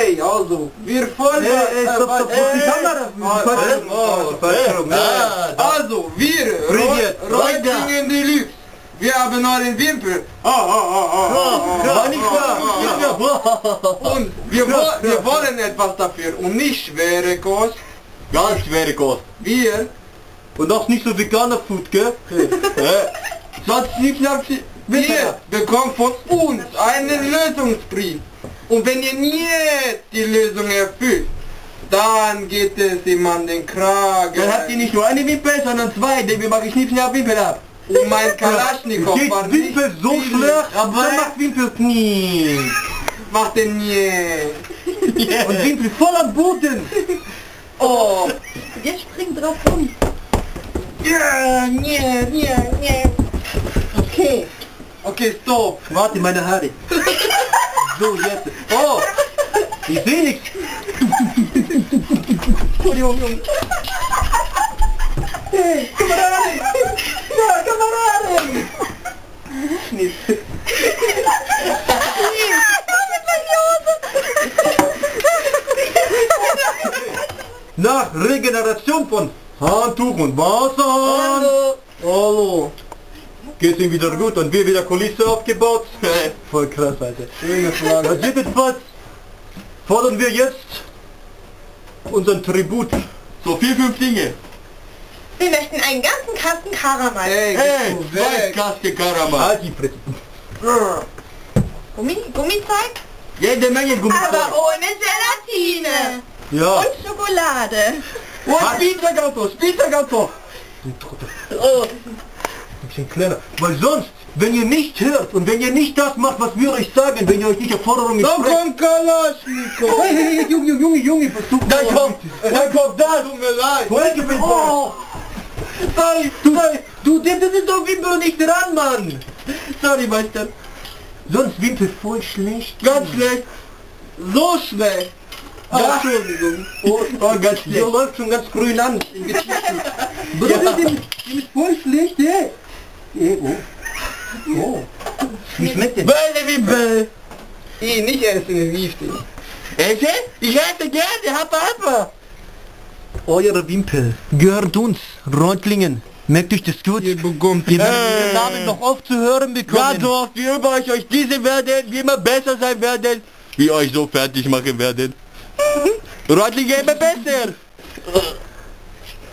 Okay, also, wir folgen... Stopp, die Kamera! Also, wir, Reutlingen Deluxe, wir haben neuen Wimpel. Und wir wollen etwas dafür und nicht schwere Kost. Ganz schwere Kost. Wir... Und auch nicht so veganer Food, gell? Sonst nicht ihr bekommt von uns einen Lösungsbrief. Und wenn ihr nie die Lösung erfüllt, dann geht es ihm an den Kragen. Dann habt ihr nicht nur eine Wimpel, sondern zwei, denn wir machen Schnippchen ab Wimpel ab. Und mein Kalaschnikow geht war nicht Wimpel so schlecht, aber er macht Wimpel nie. Macht den nie. Und Wimpel voll am Boden. Oh. Jetzt spring drauf rum. Ja. Okay. Okay, stopp. Warte, meine Haare. So, jetzt. Oh! Ich sehe nichts. Entschuldigung. Hey, Kameraden! Ja, Kameraden! Nach Regeneration von Handtuch und Wasser. Hallo. Geht's ihm wieder gut und wir wieder Kulisse aufgebaut? Voll krass, Alter. Also jedenfalls fordern wir jetzt unseren Tribut. So 4-5 Dinge. Wir möchten einen ganzen Kasten Karamell. Hey, Zwei Kasten Karamell. Halt die Fresse. Gummizeug? Jede Menge Gummizeug. Aber ohne Gelatine. Ja. Und Schokolade. Und Spielzeugauto. Du Trottel. Oh. Ein bisschen kleiner. Weil sonst, wenn ihr nicht hört und wenn ihr nicht das macht, was wir euch sagen, wenn ihr euch nicht auf Forderungen da kommt Kalaschnikow. Hey, Junge, versuch Da kommt das. Tut mir leid. Oh. Sorry, das ist doch Wimpel und nicht dran, Mann. Sorry, Meister. Sonst Wimpel voll schlecht. Ganz schlecht. So schlecht. Ja. Entschuldigung. Oh, ganz schlecht. Der läuft schon ganz grün an. Ja. Dem ist voll schlecht, ey. Oh. Wie schmeckt denn? Böse Wimpel. Ich nicht essen, wichtig. Esse? Ich esse gerne, Hapa. Eure Wimpel gehört uns, Reutlingen. Merkt euch das gut? Ihr bekommt Ihr werdet den Namen noch oft zu hören bekommen. Ganz so oft, wie über euch diese werden, wie immer besser sein werden, wie euch so fertig machen werden. Reutlinge immer besser.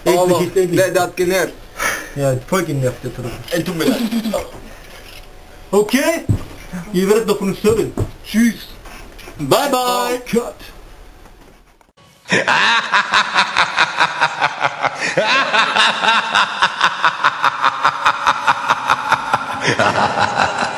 Aber der hat genervt. Ja, voll genervt der Trottel. Tut mir leid. Okay, ihr werdet noch von uns hören. Tschüss. Bye bye. Cut. Ha ha ha ha!